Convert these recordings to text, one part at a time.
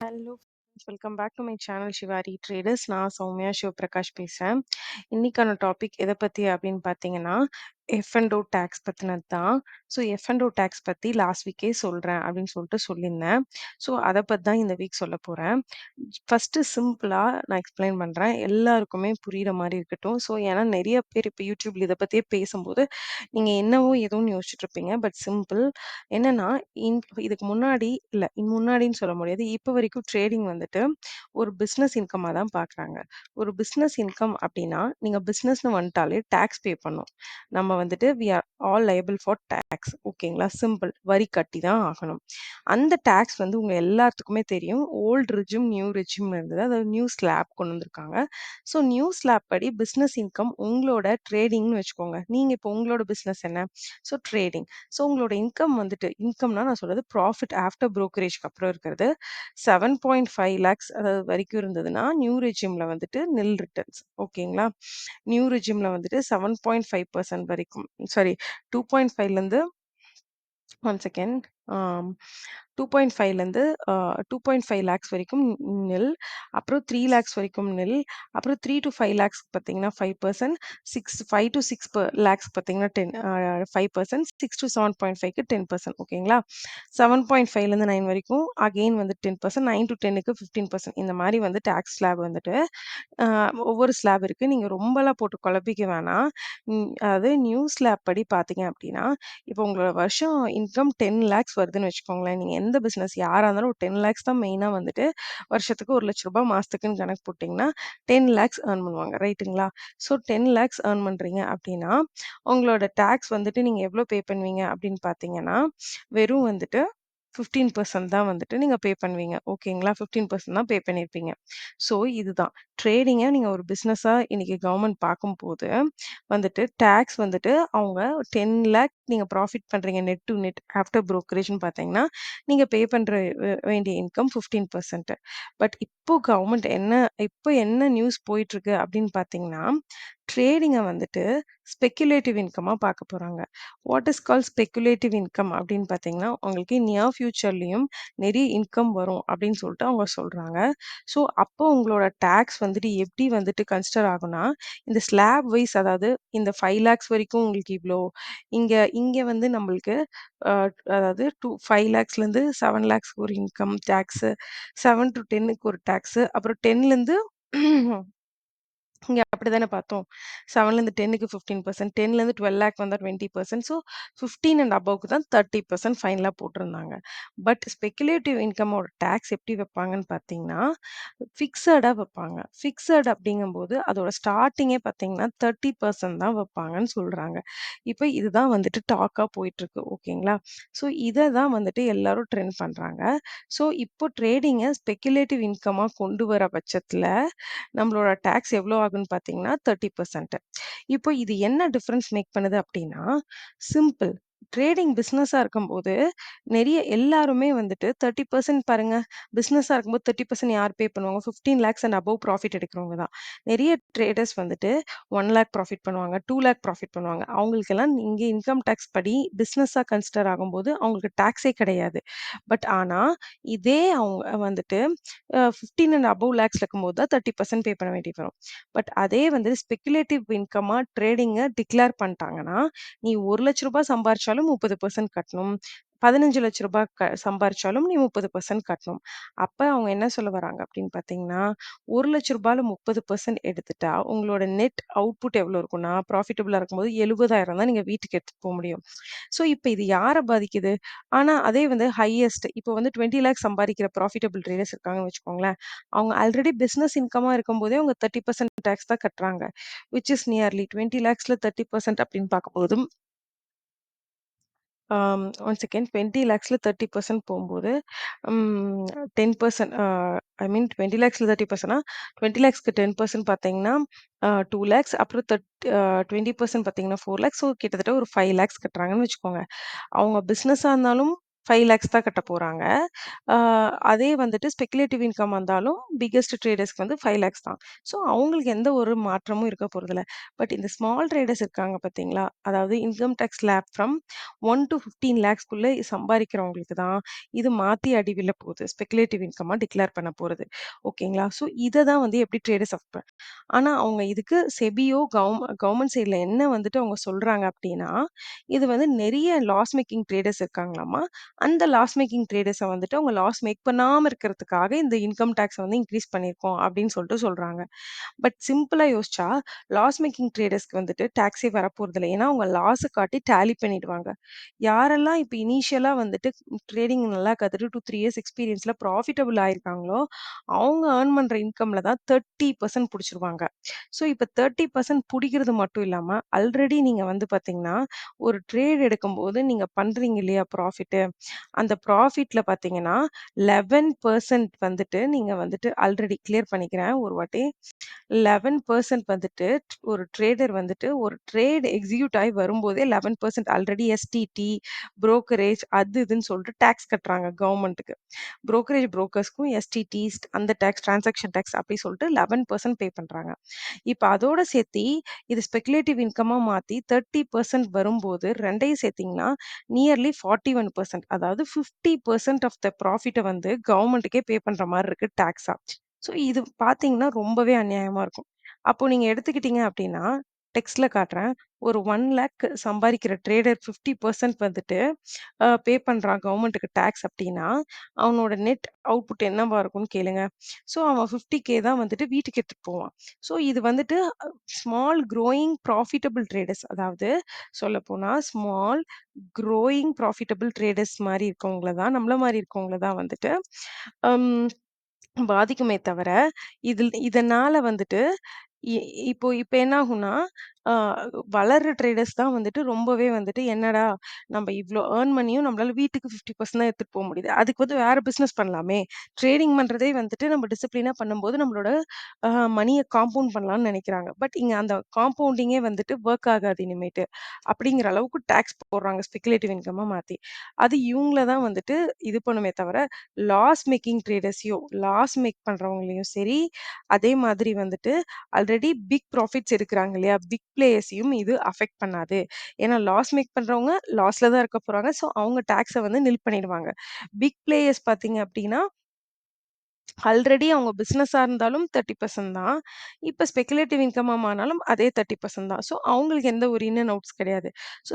Hello welcome back to my channel Shivari traders. நான் சௌமியா சிவபிரகாஷ் பேசுகிறேன். இன்னைக்கான டாபிக் எதை பற்றி அப்படின்னு பார்த்தீங்கன்னா எஃப் அண்ட் ஓ டேக்ஸ் பற்றினது தான். So F and O taxes பற்றி லாஸ்ட் வீக்கே சொல்கிறேன் அப்படின்னு சொல்லிட்டு சொல்லியிருந்தேன். ஸோ அதை பற்றி தான் இந்த வீக் சொல்ல போகிறேன். ஃபஸ்ட்டு சிம்பிளாக நான் எக்ஸ்பிளைன் பண்ணுறேன், எல்லாருக்குமே புரிகிற மாதிரி இருக்கட்டும். ஸோ ஏன்னா நிறைய பேர் இப்போ யூடியூப்ல இதை பற்றியே பேசும்போது நீங்கள் என்னவோ ஏதோன்னு யோசிச்சுட்டு இருப்பீங்க. பட் சிம்பிள் என்னன்னா, இதுக்கு முன்னாடி இல்ல, முன்னாடின்னு சொல்ல முடியாது. இப்ப வரைக்கும் ட்ரேடிங் வந்துட்டு ஒரு பிசினஸ் இன்கம்மா தான் பார்க்குறாங்க. ஒரு பிசினஸ் இன்கம் அப்டின்னா, நீங்க பிசினஸ்ன்னு வந்துட்டாலே டாக்ஸ் பே பண்ணணும். நம்ம வந்துட்டு we are all liable for tax. ஓகேங்களா? சிம்பிள். வரி கட்டி தான் ஆகணும். அந்த டாக்ஸ் வந்து உங்க எல்லாத்துக்குமே தெரியும். ஓல்ட் ரெஜிம், நியூ ரெஜிம்னு இருந்தது. அதாவது நியூ ஸ்லாப் கொண்டு வந்திருக்காங்க. ஸோ நியூ ஸ்லாப் படி பிசினஸ் இன்கம் உங்களோட ட்ரேடிங்ன்னு வச்சுக்கோங்க. நீங்க இப்போ உங்களோட பிசினஸ் என்ன? So trading. ஸோ உங்களோட இன்கம் வந்துட்டு இன்கம்னா நான் சொல்றது ப்ராஃபிட் ஆஃப்டர் ப்ரோக்கரேஜ்க்கு அப்புறம் இருக்கிறது 7.5 லேக்ஸ் அதாவது வரைக்கும் இருந்ததுன்னா நியூ ரெஜிம்ல வந்துட்டு நில் ரிட்டர்ன்ஸ். ஓகேங்களா? நியூ ரெஜிம்ல வந்துட்டு 7.5% வரைக்கும், சாரி, 2.5லேருந்து ஒன் செகண்ட். 2.5லேருந்து 2.5 லேக்ஸ் வரைக்கும் நில், அப்புறம் 3 லேக்ஸ் வரைக்கும் நில், அப்புறம் 3 to 5 லேக்ஸ் பார்த்தீங்கன்னா 5%, 5 to 6 லேக்ஸ் பார்த்தீங்கன்னா 5%, 6 to 7.5க்கு 10%. ஓகேங்களா? 7.5லேருந்து 9 வரைக்கும் அகெயின் வந்து 10%, 9 to 10க்கு 15%. இந்த மாதிரி வந்து டேக்ஸ் ஸ்லாப் வந்துட்டு ஒவ்வொரு ஸ்லாப் இருக்கு. நீங்க ரொம்பலாம் போட்டு குழப்பிக்க வேணாம். அதாவது நியூ ஸ்லாப் படி பார்த்தீங்க அப்படின்னா, இப்போ உங்களோட வருஷம் இன்கம் 10 லேக்ஸ் வருதுன்னு வச்சுக்கோங்களேன். நீங்க எந்த பிசினஸ் யாரா இருந்தாலும் ஒரு 10 லேக்ஸ் தான் மெயினா வந்துட்டு வருஷத்துக்கு ரூ. 1,00,000 மாசத்துக்குன்னு கணக்கு போட்டீங்கன்னா, 10 லேக்ஸ் ஏர்ன் பண்ணுவாங்க. ரைட்டுங்களா? ஸோ 10 லேக்ஸ் ஏர்ன் பண்றீங்க அப்படின்னா, உங்களோட டாக்ஸ் வந்துட்டு நீங்க எவ்வளோ பே பண்ணுவீங்க அப்படின்னு பார்த்தீங்கன்னா, வெறும் வந்துட்டு 15% தான் வந்துட்டு நீங்க பே பண்ணுவீங்க. ஓகேங்களா? 15% தான் பே பண்ணியிருப்பீங்க. ஸோ இதுதான். ட்ரேடிங்க நீங்க ஒரு பிசினஸா இன்னைக்கு கவர்மெண்ட் பார்க்கும்போது வந்துட்டு டாக்ஸ் வந்துட்டு அவங்க 10 லேக் நீங்க ப்ராஃபிட் பண்றீங்க நெட் டூ நெட் ஆஃப்டர் புரோக்கரேஜ்ன்னு பார்த்தீங்கன்னா, நீங்க பே பண்ற வேண்டிய இன்கம் 15%. பட் இப்போ என்ன நியூஸ் போயிட்டுருக்கு அப்படின்னு பார்த்தீங்கன்னா, ட்ரேடிங்க வந்துட்டு ஸ்பெக்குலேட்டிவ் இன்கம்மா பார்க்க போறாங்க. What is called speculative income அப்படின்னு பார்த்தீங்கன்னா, உங்களுக்கு நியர் ஃபியூச்சர்லயும் நிறைய இன்கம் வரும் அப்படின்னு சொல்லிட்டு அவங்க சொல்றாங்க. ஸோ அப்போ உங்களோட டாக்ஸ் வந்துட்டு எப்படி வந்துட்டு கன்சிடர் ஆகும்னா, இந்த ஸ்லாப் வைஸ், அதாவது இந்த 5 லேக்ஸ் வரைக்கும் உங்களுக்கு இவ்ளோ, இங்க இங்க வந்து நம்மளுக்கு அ அதாவது 5 லேக்ஸ்லேருந்து 7 லேக்ஸ்க்கு ஒரு இன்கம் டாக்ஸு, 7 to 10க்கு ஒரு டாக்ஸு, அப்புறம் 10லேருந்து இங்க அப்படிதானே பார்த்தோம். 7லேருந்து 10க்கு 15%, 10லேருந்து 12 லேக் வந்தா 20%. ஸோ 15 அண்ட் அபோவ்க்கு தான் 30% ஃபைனலா போட்டிருந்தாங்க. பட் ஸ்பெகுலேட்டிவ் இன்கமோட டாக்ஸ் எப்படி வைப்பாங்கன்னு பார்த்தீங்கன்னா, ஃபிக்ஸடா வைப்பாங்க. ஃபிக்ஸட் அப்படிங்கும்போது அதோட ஸ்டார்ட்டிங்கே பார்த்தீங்கன்னா 30% தான் வைப்பாங்கன்னு சொல்றாங்க. இப்ப இதுதான் வந்துட்டு டாக்கா போயிட்டுருக்கு. ஓகேங்களா? ஸோ இத தான் வந்துட்டு எல்லாரும் ட்ரெண்ட் பண்றாங்க. ஸோ இப்போ ட்ரேடிங்க ஸ்பெகுலேட்டிவ் இன்கமா கொண்டு வர பட்சத்துல நம்மளோட டாக்ஸ் எவ்வளோ ஆகும்ன்னு பார்த்தீங்கன்னா 30%. இப்போ இது என்ன டிஃபரன்ஸ் மேக் பண்ணுது அப்படின்னா, சிம்பிள். ட்ரேடிங் பிசினஸா இருக்கும்போது எல்லாருமே வந்துட்டு 30% பாருங்க. பிசினஸா இருக்கும்போது 30% யார் பே பண்ணுவாங்க? 15 லேக்ஸ் அண்ட் அபோவ் ப்ராஃபிட் எடுக்கிறவங்க தான். நெறைய ட்ரேடர்ஸ் வந்துட்டு 1 லேக் ப்ராஃபிட் பண்ணுவாங்க, 2 லேக் ப்ராஃபிட் பண்ணுவாங்க. அவங்களுக்கெல்லாம் இங்க இன்கம் டாக்ஸ் படி பிசினஸா கன்சிடர் ஆகும்போது அவங்களுக்கு டாக்ஸே கிடையாது. பட் ஆனா, இதே அவங்க வந்துட்டு 15 அண்ட் அபோவ் லேக்ஸ்ல இருக்கும்போது தான் 30% பே பண்ண வேண்டி வரும். பட் அதே வந்து ஸ்பெகுலேட்டிவ் இன்கமா ட்ரேடிங்க டிக்ளேர் பண்ணிட்டாங்கன்னா, நீ ரூ. 1,00,000 சம்பாரிச்சாலும் 30% கட்டணும். ரூ. 15,00,000 சம்பாரிச்சாலும் நீ 30% கட்டணும். அப்ப அவங்க என்ன சொல்ல வராங்க அப்படின்னு பார்த்தீங்கன்னா, ரூ. 1,00,000ல 30% எடுத்துட்டா, உங்களோட நெட் அவுட்புட் எவ்வளோ இருக்கும்னா, ப்ராஃபிட்டபிளா இருக்கும்போது 70,000 தான் நீங்க வீட்டுக்கு எடுத்துட்டு போ முடியும். ஸோ இப்ப இது யார பாதிக்குது? ஆனா அதே வந்து ஹையஸ்ட் இப்போ வந்து 20 லேக்ஸ் சம்பாதிக்கிற ப்ராஃபிட்டபிள் ட்ரேடர்ஸ் இருக்காங்கன்னு வச்சுக்கோங்களேன். அவங்க ஆல்ரெடி பிசினஸ் இன்கமா இருக்கும்போதே அவங்க 30% டாக்ஸ் தான் கட்டுறாங்க. விச் இஸ் நியர்லி 20 லேக்ஸ்ல 30% அப்படின்னு பார்க்கும்போது ஒன் செகண்ட், 20 லேக்ஸ்ல 30% போம்போது, 10% ஐ மீன் 20 லேக்ஸ்ல 30%னா, 20 லேக்ஸ்க்கு 10% பார்த்தீங்கன்னா, 2 லேக்ஸ், அப்புறம் 20% பார்த்தீங்கன்னா 4 லேக்ஸ். ஸோ கிட்டத்தட்ட ஒரு 5 லேக்ஸ் கட்டுறாங்கன்னு வச்சுக்கோங்க. அவங்க பிசினஸா இருந்தாலும் 5 லேக்ஸ் தான் கட்ட போறாங்க. ஆ அதே வந்துட்டு ஸ்பெகுலேட்டிவ் இன்கம் வந்தாலும் பிக்கெஸ்ட் ட்ரேடர்ஸ்க்கு வந்து 5 லேக்ஸ் தான். ஸோ அவங்களுக்கு எந்த ஒரு மாற்றமும் இருக்க போறதில்ல. பட் இந்த ஸ்மால் ட்ரேடர்ஸ் இருக்காங்க பார்த்தீங்களா? அதாவது income tax slab from 1 to 15 லேக்ஸ்க்குள்ள சம்பாரிக்கிறவங்களுக்கு தான் இது மாத்தி அடி விழ போகுது. ஸ்பெகுலேட்டிவ் இன்கம்மா டிக்ளேர் பண்ண போறது. ஓகேங்களா? ஸோ இத தான் வந்து எப்படி ட்ரேடர்ஸ் ஆனா அவங்க இதுக்கு செபியோ கவர்மெண்ட் சைட்ல என்ன வந்துட்டு அவங்க சொல்றாங்க அப்படின்னா, இது வந்து நெறைய லாஸ் மேக்கிங் ட்ரேடர்ஸ் இருக்காங்களாமா. அந்த லாஸ் மேக்கிங் ட்ரேடர்ஸ வந்துட்டு அவங்க லாஸ் மேக் பண்ணாம இருக்கிறதுக்காக இந்த இன்கம் டாக்ஸ வந்து இன்கிரீஸ் பண்ணியிருக்கோம் அப்படின்னு சொல்லிட்டு சொல்றாங்க. பட் சிம்பிளா யோசிச்சா, லாஸ் மேக்கிங் ட்ரேடர்ஸ்க்கு வந்துட்டு டாக்ஸே வரப்போறதில்ல. ஏன்னா, அவங்க லாஸ காட்டி டேலி பண்ணிடுவாங்க. யாரெல்லாம் இப்ப இனிஷியலா வந்துட்டு ட்ரேடிங் நல்லா கத்துட்டு 2, 3 இயர்ஸ் எக்ஸ்பீரியன்ஸ்ல ப்ராஃபிட்டபிள் ஆயிருக்காங்களோ, அவங்க ஏர்ன் பண்ற இன்கம்ல தான் 30% புடிச்சிருவாங்க. ஸோ, இப்ப 30% புடிக்கிறது மட்டும் இல்லாம, ஆல்ரெடி நீங்க வந்து பாத்தீங்கன்னா, ஒரு ட்ரேட் எடுக்கும்போது நீங்க பண்றீங்க இல்லையா ப்ராஃபிட்டு, அந்த ப்ராஃபிட்ல பாத்தீங்கன்னா, 11% வந்துட்டு நீங்க வந்துட்டு ஆல்ரெடி கிளியர் பண்ணிக்கிறேன் ஒரு வாட்டி. 11% வந்துட்டு ஒரு ட்ரேடர் வந்துட்டு ஒரு ட்ரேட் எக்ஸிக்யூட் ஆயி வரும்போதே 11% ஆல்ரெடி எஸ்டிடி, புரோக்கரேஜ் அது இதுன்னு சொல்லிட்டு டாக்ஸ் கட்டுறாங்க கவர்மெண்ட்டுக்கு. புரோக்கர்ஸ்க்கும் எஸ்டிடிஸ் அந்த டாக்ஸ், டிரான்சாக்ஷன் டாக்ஸ் அப்படி சொல்லிட்டு 11% பே பண்றாங்க. இப்ப அதோட சேர்த்தி இது ஸ்பெகுலேட்டிவ் இன்கம்மா மாத்தி 30% வரும்போது 2யும் சேர்த்தீங்கன்னா, நியர்லி 41% அதாவது 50% ஆஃப் த ப்ராஃபிட்ட வந்து கவர்மெண்ட்டுக்கே பே பண்ற மாரி இருக்கு டாக்ஸா. ஸோ இது பார்த்தீங்கன்னா, ரொம்பவே அநியாயமா இருக்கும். அப்போ நீங்க எடுத்துக்கிட்டீங்க அப்டின்னா, டெக்ஸ்ட்ல காட்டுறேன். ஒரு 1,00,000 சம்பாரிக்கிற ட்ரேடர் 50% வந்துட்டு பே பண்றான் கவர்மெண்ட்டுக்கு டாக்ஸ் அப்டின்னா, அவனோட நெட் அவுட்புட் என்னவா இருக்கும்னு கேளுங்க. ஸோ அவன் 50K தான் வந்துட்டு வீட்டுக்கு எடுத்துட்டு போவான். ஸோ இது வந்துட்டு ஸ்மால் குரோயிங் ப்ராஃபிட்டபிள் ட்ரேடர்ஸ் அதாவது சொல்லப்போனா ஸ்மால் குரோயிங் ப்ராஃபிட்டபிள் ட்ரேடர்ஸ் மாரி இருக்கவங்கள தான் நம்மள மாரி இருக்கவங்கள தான் வந்துட்டு அம் பாதிக்குமே தவிர, இதனால வந்துட்டு இ இப்போ இப்ப என்ன ஆகும்னா, அ வளர்ற ட்ரேடர்ஸ் தான் வந்துட்டு ரொம்பவே வந்துட்டு, என்னடா நம்ம இவ்ளோ ஏர்ன் பண்ணியும் நம்மளால வீட்டுக்கு 50% தான் எடுத்துட்டு போ முடியுது. அதுக்கு வந்து வேற பிசினஸ் பண்ணலாமே! ட்ரேடிங் பண்றதே வந்துட்டு நம்ம டிசிப்ளினா பண்ணும்போது நம்மளோட அ மணிய காம்பவுண்ட் பண்ணலாம்னு நெனைக்கிறாங்க. பட் இங்க அந்த காம்பவுண்டிங்கே வந்துட்டு வொர்க் ஆகாது இனிமேட்டு. அப்படிங்கிற அளவுக்கு டாக்ஸ் போடுறாங்க ஸ்பெகுலேட்டிவ் இன்கம்மா மாத்தி. அது இவங்கள தான் வந்துட்டு இது பண்ணுமே தவிர, லாஸ் மேக்கிங் ட்ரேடர்ஸையும், லாஸ் மேக் பண்றவங்களையும் சரி, அதே மாதிரி வந்துட்டு ஆல்ரெடி பிக் ப்ராஃபிட்ஸ் எடுக்குறாங்க இல்லையா? பிக் பிளேயர்ஸையும் இது அஃபெக்ட் பண்ணாது. ஏன்னா லாஸ் மேக் பண்றவங்க லாஸ்ல தான் இருக்க போறாங்க. ஸோ அவங்க டாக்ஸ வந்து நில் பண்ணிடுவாங்க. பிக் பிளேயர்ஸ் பார்த்தீங்க அப்டின்னா ஆல்ரெடி அவங்க பிசினஸா இருந்தாலும் 30% தான். இப்ப ஸ்பெகுலேட்டிவ் இன்கம்மா ஆனாலும் அதே 30% தான். ஸோ அவங்களுக்கு எந்த ஒரு இன் அண்ட் அவுட்ஸ் கிடையாது. ஸோ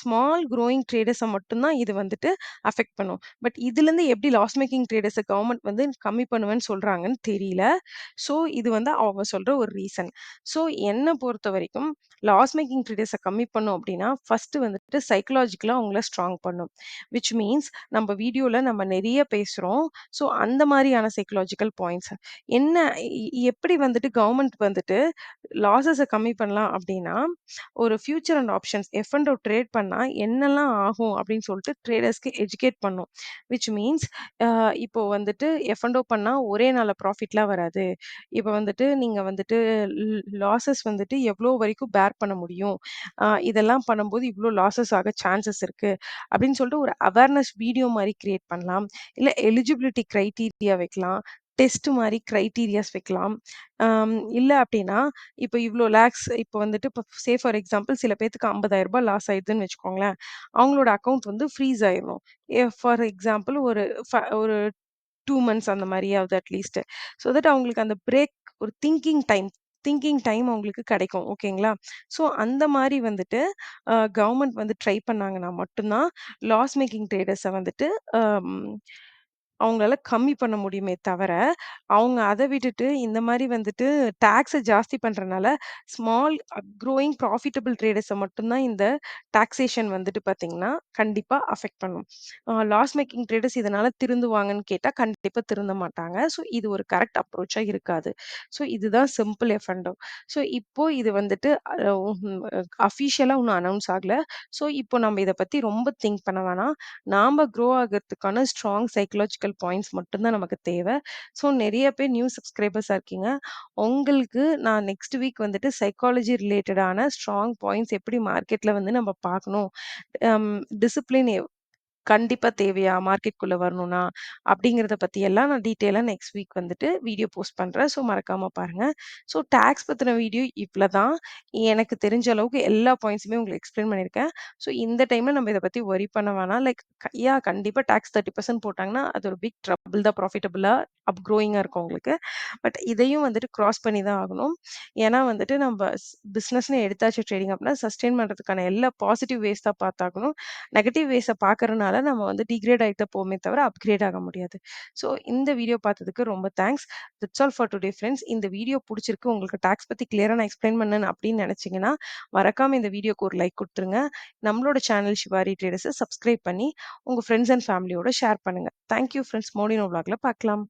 ஸ்மால் குரோயிங் ட்ரேடர்ஸ மட்டும் தான் இது வந்துட்டு அஃபெக்ட் பண்ணும். பட் இதுலருந்து எப்படி லாஸ் மேக்கிங் ட்ரேடர்ஸ கவர்மெண்ட் வந்து கம்மி பண்ணுவேன்னு சொல்றாங்கன்னு தெரியல. ஸோ இது வந்து அவங்க சொல்ற ஒரு ரீசன். ஸோ என்ன பொறுத்தவரைக்கும் லாஸ் மேக்கிங் ட்ரேடர்ஸ கம்மி பண்ணும் அப்படின்னா, ஃபர்ஸ்ட்டு வந்துட்டு சைக்காலஜிக்கலா அவங்கள ஸ்ட்ராங் பண்ணும். விச் மீன்ஸ் நம்ம வீடியோல நம்ம நெறைய பேசுறோம். ஸோ அந்த மாரியான சைக்காலஜிக்கல் பாயிண்ட்ஸ். என்ன எப்படி வந்துட்டு கவர்மெண்ட் வந்துட்டு லாஸஸ கம்மி பண்ணலாம் அப்டின்னா, ஒரு future and options F and O trade பண்ணா என்னலாம் ஆகும் அப்டின்னு சொல்லிட்டு ட்ரேடர்ஸ்க்கு எஜுகேட் பண்ணும். விச் மீன்ஸ் இப்போ வந்துட்டு எஃப் அண்ட் ஓ பண்ணா ஒரே நாள்ல ப்ராஃபிட்லாம் வராது. இப்ப வந்துட்டு நீங்க வந்துட்டு லாஸஸ் வந்துட்டு எவ்ளோ வரைக்கும் பேர் பண்ண முடியும். இதெல்லாம் பண்ணும்போது இவ்ளோ லாஸஸ் ஆக சான்சஸ் இருக்கு. அப்டின்னு சொல்லிட்டு ஒரு அவேர்னஸ் வீடியோ மாரி கிரியேட் பண்ணலாம். இல்ல எலிஜிபிலிட்டி கிரைட்டீரியா வைக்கலாம். டெஸ்ட் மாரி கிரைட்டீரியாஸ் வைக்கலாம். இல்ல அப்டின்னா, இப்ப இவ்ளோ லேக்ஸ் இப்ப வந்துட்டு இப்ப ஃபார் எக்ஸாம்பிள் சில பேத்துக்கு ரூ. 50,000 லாஸ் ஆயிடுதுன்னு வச்சுக்கோங்களேன். அவங்களோட அக்கவுண்ட் வந்து ஃப்ரீஸ் ஆயிரும். ஃபார் எக்ஸாம்பிள் ஒரு 2 மந்த்ஸ் அந்த மாரியாவது அட்லீஸ்ட். ஸோ தட் அவங்களுக்கு அந்த பிரேக் ஒரு திங்கிங் டைம் அவங்களுக்கு கிடைக்கும். ஓகேங்களா? ஸோ அந்த மாரி வந்துட்டு கவர்மெண்ட் வந்து ட்ரை பண்ணாங்கன்னா மட்டும் தான் லாஸ் மேக்கிங் ட்ரேடர்ஸ வந்துட்டு அம் அவங்களால கம்மி பண்ண முடியுமே தவிர, அவங்க அத விட்டுட்டு இந்த மாரி வந்துட்டு டாக்ஸ ஜாஸ்தி பண்றனால, ஸ்மால் குரோயிங் ப்ராஃபிட்டபிள் ட்ரேடர்ஸ மட்டும் தான் இந்த டாக்ஸேஷன் வந்துட்டு பார்த்தீங்கன்னா, கண்டிப்பா அஃபெக்ட் பண்ணும். லாஸ் மேக்கிங் ட்ரேடர்ஸ் இதனால திருந்துவாங்கன்னு கேட்டா, கண்டிப்பா திருந்த மாட்டாங்க. ஸோ இது ஒரு கரெக்ட் அப்ரோச்சா இருக்காது. ஸோ இதுதான் சிம்பிள் எஃப்&ஓ. ஸோ இப்போ இது வந்துட்டு அஃபிஷியலா இன்னும் அனவுன்ஸ் ஆகல. ஸோ இப்போ நம்ம இத பத்தி ரொம்ப திங்க் பண்ண வேணாம். நாம க்ரோ ஆகுறதுக்கான ஸ்ட்ராங் சைக்காலஜிக்கல் பாயிண்ட்ஸ் மட்டும் தான் நமக்கு தேவ. ஸோ நெறைய பேர் நியூ சப்ஸ்கிரைபர்ஸா இருக்கீங்க. உங்களுக்கு நான் நெக்ஸ்ட் வீக் வந்துட்டு சைக்காலஜி ரிலேட்டடான ஸ்ட்ராங் பாயிண்ட்ஸ் எப்படி மார்க்கெட்ல வந்து நம்ம பார்க்கணும். அம் டிசிப்ளின் கண்டிப்பா தேவையா? மார்க்கெட்குள்ள வரணும்னா, அப்படிங்கிறத பத்தி எல்லாம் நான் டீட்டெயிலா நெக்ஸ்ட் வீக் வந்துட்டு வீடியோ போஸ்ட் பண்றேன். ஸோ மறக்காம பாருங்க. ஸோ டாக்ஸ் பத்தின வீடியோ இவ்வளதான். எனக்கு தெரிஞ்ச அளவுக்கு எல்லா பாயிண்ட்ஸுமே உங்களுக்கு எக்ஸ்பிளைன் பண்ணியிருக்கேன். ஸோ இந்த டைம்ல நம்ம இத பத்தி வொரி பண்ண வேணாம். லைக் கண்டிப்பா டாக்ஸ் 30% போட்டாங்கன்னா, அது ஒரு பிக் ட்ரபிள் தான் ப்ராஃபிட்டபிளா க்ரோயிங்கா இருக்கும் உங்களுக்கு. பட் இதையும் வந்துட்டு கிராஸ் பண்ணி தான் ஆகணும். ஏன்னா வந்துட்டு நம்ப பிசினஸ்ன்னு எடுத்தாச்சு ட்ரேடிங் அப்படின்னா, சஸ்டெயின் பண்றதுக்கான எல்லா பாசிட்டிவ் வேஸ் தான் பார்த்தாகணும். நெகட்டிவ் வேஸ பார்க்கறனால நம்ம வந்து டிகிரேட் ஆயிட்டு தான் போவோமே தவிர, அப்கிரேட் ஆக முடியாது. ஸோ இந்த வீடியோ பார்த்ததுக்கு ரொம்ப thanks. That's all for today friends. இந்த வீடியோ புடிச்சிருக்கு. உங்களுக்கு டாக்ஸ் பத்தி கிளியரா நான் எக்ஸ்பிளைன் பண்ணேன் அப்படின்னு நெனச்சீங்கன்னா, மறக்காம இந்த வீடியோக்கு ஒரு லைக் குடுத்துருங்க. நம்மளோட சேனல் ஷிவாரி ட்ரேடர்ஸ சப்ஸ்கிரைப் பண்ணி, உங்க ஃபிரெண்ட்ஸ் அண்ட் ஃபேமிலியோட ஷேர் பண்ணுங்க. Thank you friends. மோடினோ விளாக்ல பார்க்கலாம்.